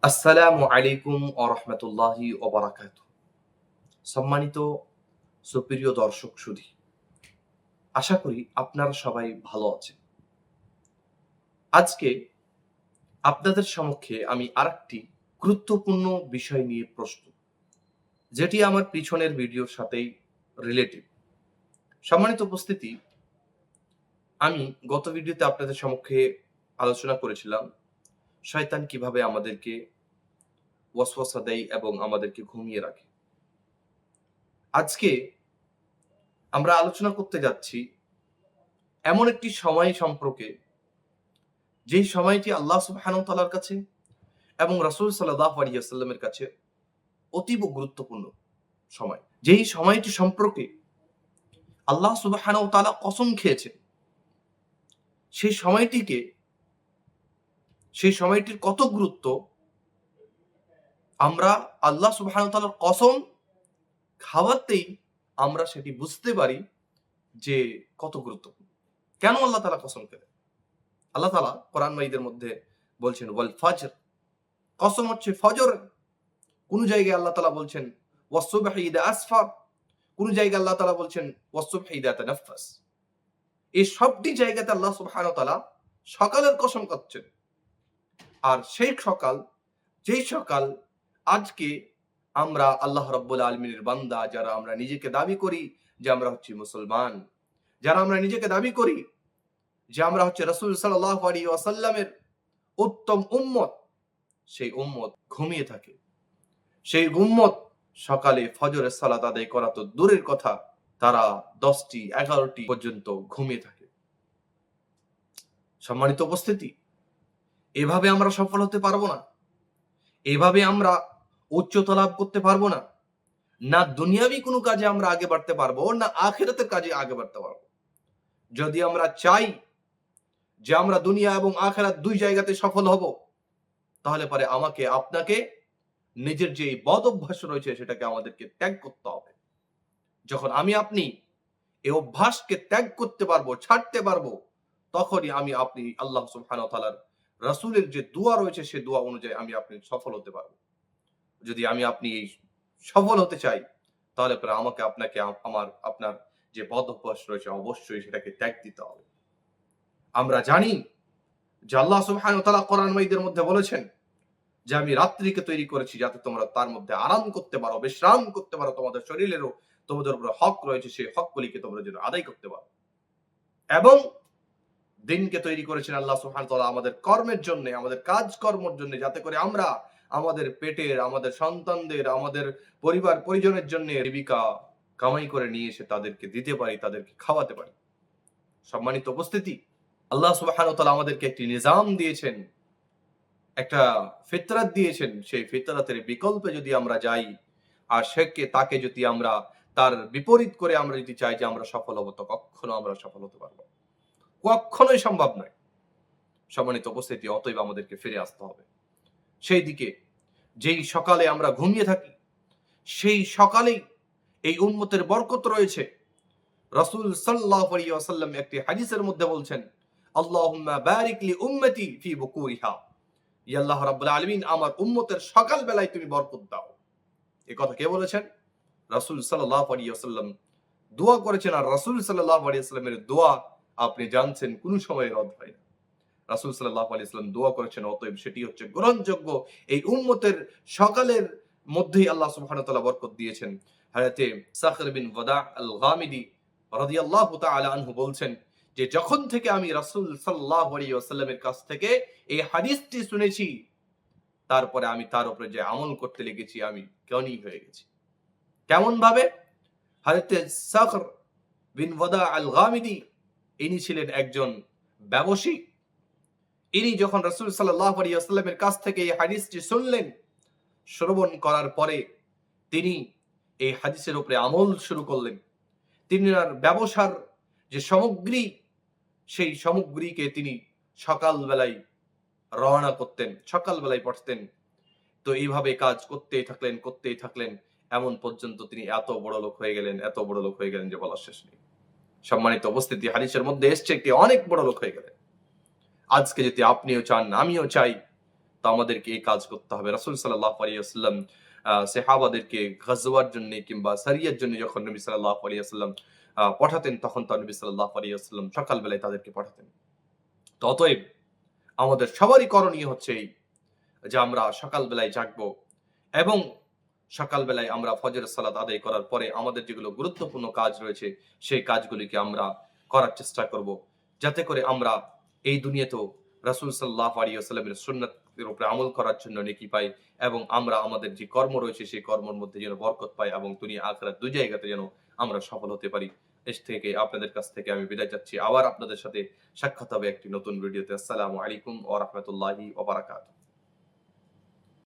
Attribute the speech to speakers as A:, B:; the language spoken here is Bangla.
A: আসসালামু আলাইকুম ওয়া রাহমাতুল্লাহি ওয়া বারাকাতুহু। সম্মানিত সুপ্রিয় দর্শক সুধী, আশা করি আপনারা সবাই ভালো আছেন। আজকে আপনাদের সমক্ষে আমি আরেকটি গুরুত্বপূর্ণ বিষয় নিয়ে প্রস্তুত, যেটি আমার পিছনের ভিডিওর সাথেই রিলেটেড। সম্মানিত উপস্থিতি, আমি গত ভিডিওতে আপনাদের সমক্ষে আলোচনা করেছিলাম শয়তান কিভাবে আমাদেরকে ওয়াসওয়াসা দেয় এবং আমাদেরকে ঘুমিয়ে রাখে। আজকে আমরা আলোচনা করতে যাচ্ছি এমন একটি সময় সম্পর্কে, যেই সময়টি আল্লাহ সুবহানাহু ওয়া তাআলার কাছে এবং রাসূল সাল্লাল্লাহু আলাইহি ওয়াসাল্লামের কাছে অতীব গুরুত্বপূর্ণ সময়। যেই সময়টি সম্পর্কে আল্লাহ সুবহানাহু ওয়া তাআলা কসম খেয়েছেন, সেই সময়টিকে, সেই সময়টির কত গুরুত্ব আমরা আল্লাহ সুবহানাহু ওয়া তাআলার কসম খাওয়াতেই আমরা সেটি বুঝতে পারি যে কত গুরুত্বপূর্ণ। কেন আল্লাহ তাআলা কসম খেলেন? আল্লাহ তাআলা কোরআন মাজিদের মধ্যে বলছেন ওয়াল ফাজর, কসম হচ্ছে ফজর। কোন জায়গায় আল্লাহ তাআলা বলছেন ওয়াস-সুবহি ইযা আসফার, কোন জায়গায় আল্লাহ তাআলা বলছেন ওয়াস-সুবহি ইযা তানাফফাস। এই সবটি জায়গাতে আল্লাহ সুবহানাহু ওয়া তাআলা সকালের কসম করছেন। আর সেই সকাল, যেই সকাল আজকে আমরা আল্লাহ রাব্বুল আলামিনের বান্দা, যারা আমরা নিজেকে দাবি করি যে আমরা হচ্ছি মুসলমান, যারা আমরা নিজেকে দাবি করি যে আমরা হচ্ছে রাসূল সাল্লাল্লাহু আলাইহি ওয়াসাল্লামের উত্তম উম্মত, সেই উম্মত ঘুমিয়ে থাকে। সেই উম্মত সকালে ফজরের সালাত আদায় করা তো দূরের কথা, তারা 10টি 11টি পর্যন্ত ঘুমিয়ে থাকে। সম্মানিত উপস্থিতি, এভাবে আমরা সফল হতে পারবো না। এভাবে আমরা উচ্চতা লাভ করতে পারবো না। না দুনিয়াবি কোনো কাজে আমরা আগে বাড়তে পারবো, না আখিরাতের কাজে আগে বাড়তে পারবো। যদি আমরা চাই যে আমরা দুনিয়া এবং আখিরাত দুই জায়গাতে সফল হব, তাহলে পরে আমাকে আপনাকে নিজের যে বদ অভ্যাস রয়েছে সেটাকে আমাদেরকে ত্যাগ করতে হবে। যখন আমি আপনি এই অভ্যাসকে ত্যাগ করতে পারবো, ছাড়তে পারবো, তখনই আমি আপনি আল্লাহ সুবহানাহু ওয়া তাআলার রাসূলের যে দোয়া রয়েছে সেই দোয়া অনুযায়ী আমি আপনি সফল হতে পারবো। যদি আমি আপনি এই সফল হতে চাই, তাহলে পরে আমাকে আপনাকে আমার আপনার যে বদ অভ্যাস রয়েছে অবশ্যই সেটাকে ত্যাগ দিতে হবে। আমরা জানি যে আল্লাহ সুবহানাহু ওয়া তাআলা কোরআন মাজিদের মধ্যে বলেছেন যে আমি রাত্রিকে তৈরি করেছি যাতে তোমরা তার মধ্যে আরাম করতে পারো, বিশ্রাম করতে পারো। তোমাদের শরীরেরও তোমাদের উপরে হক রয়েছে, সেই হকগুলিকে তোমরা যেন আদায় করতে পারো। এবং দিনকে তৈরি করেছেন আল্লাহ সুবহানাহু ওয়া তাআলা আমাদের কর্মের জন্য, আমাদের কাজকর্মের জন্য, যাতে করে আমরা আমাদের পেটের, আমাদের সন্তানদের, আমাদের পরিবার পরিজনের জন্য জীবিকা কামাই করে নিয়ে এসে তাদেরকে দিতে পারি, তাদেরকে খাওয়াতে পারি। সম্মানিত উপস্থিতি, আল্লাহ সুবহানাহু ওয়া তাআলা আমাদেরকে একটি নিজাম দিয়েছেন, একটা ফিতরাত দিয়েছেন। সেই ফিতরাতের বিকল্পে যদি আমরা যাই আর তাকে যদি আমরা তার বিপরীত করে আমরা যদি চাই যে আমরা সফল হব, তো কখনো আমরা সফল হতে পারবো না। কখনোই সম্ভব নয়। সম্মানিত উপস্থিতি, অতএব আমাদেরকে ফিরে আসতে হবে সেই দিকে। যেই সকালে আমরা ঘুমিয়ে থাকি, সেই সকালেই এই উম্মতের বরকত রয়েছে। রাসূল সাল্লাল্লাহু আলাইহি ওয়াসাল্লাম একটি হাদিসের মধ্যে বলছেন, আল্লাহুম্মা বারিক লি উম্মতি ফি বুকুরিহা, ইয়া আল্লাহ রাব্বুল আলামিন, আমার উম্মতের সকাল বেলায় তুমি বরকত দাও। এই কথা কে বলেছেন? রাসূল সাল্লাল্লাহু আলাইহি ওয়াসাল্লাম দোয়া করেছেন। আর রাসূল সাল্লাল্লাহু আলাইহি ওয়াসাল্লামের দোয়া আপনি জানছেন কোন সময় রদ হয় না। রাসূল সাল্লাল্লাহু আলাইহি ওয়াসাল্লাম দোয়া করেছেন, অতএব সেটি হচ্ছে গ্রহণযোগ্য। এই উম্মতের সকালের মধ্যেই আল্লাহ সুবহানাহু ওয়া তাআলা বরকত দিয়েছেন। হযরতে সাখর বিন ওয়াদা আল-গামিদি রাদিয়াল্লাহু তাআলা আনহু বলছেন যে যখন থেকে আমি রাসূল সাল্লাল্লাহু আলাইহি ওয়াসাল্লামের কাছ থেকে এই হাদিসটি শুনেছি, তারপরে আমি তার উপরে যে আমল করতে লেগেছি, আমি জ্ঞানী হয়ে গেছি। কেমন ভাবে? হযরতে সাখর বিন ওয়াদা আল-গামিদি ইনি ছিলেন একজন ব্যবসায়ী। ইনি যখন রাসূল সাল্লাল্লাহু আলাইহি ওয়াসাল্লামের কাছ থেকে এই হাদিসটি শুনলেন, শ্রবণ করার পরে তিনি এই হাদিসের উপরে আমল শুরু করলেন। তিনি তার ব্যবসার যে সামগ্রী, সেই সামগ্রীকে তিনি সকাল বেলায় রওনা করতেন, সকাল বেলায় পড়তেন। তো এইভাবে কাজ করতেই থাকলেন, এমন পর্যন্ত তিনি এত বড় লোক হয়ে গেলেন, এত বড় লোক হয়ে গেলেন যে বলার শেষ নেই। সম্মানিত উপস্থিতি, হাদিসের মধ্যে এসছে একটি অনেক বড় লোক হয়ে গেলেন। আজকে যদি আপনিও চান, আমিও চাই তো আমাদেরকে এই কাজ করতে হবে। রাসূল সাল্লাল্লাহু আলাইহি ওয়াসাল্লাম সাহাবাদেরকে গাজওয়ার জন্য কিংবা সারিয়ার জন্য যখন নবী সাল্লাল্লাহু আলাইহি ওয়াসাল্লাম পাঠাতেন, তখন তো নবী সাল্লাল্লাহু আলাইহি ওয়াসাল্লাম সকালবেলায় তাদেরকে পাঠাতেন। তো অতএব আমাদের সবারই করণীয় হচ্ছে এই যে আমরা সকালবেলায় জাগবো এবং সকালবেলায় আমরা ফজরের সালাত আদায় করার পরে আমাদের যেগুলো গুরুত্বপূর্ণ কাজ রয়েছে সেই কাজগুলিকে আমরা করার চেষ্টা করব, যাতে করে আমরা এই দুনিয়াতেও রাসূল সাল্লাল্লাহু আলাইহি ওয়াসাল্লামের সুন্নাতের উপরে আমল করার জন্য নেকি পাই এবং আমরা আমাদের যে কর্ম রয়েছে সেই কর্মের মধ্যে যেন বরকত পাই এবং দুনিয়া আখিরাত দুই জায়গাতে যেন আমরা সফল হতে পারি। এর থেকে আপনাদের কাছ থেকে আমি বিদায় চাচ্ছি। আবার আপনাদের সাথে সাক্ষাৎ হবে একটি নতুন ভিডিওতে। আসসালামু আলাইকুম ওয়া রাহমাতুল্লাহি ওয়া বারাকাতুহু।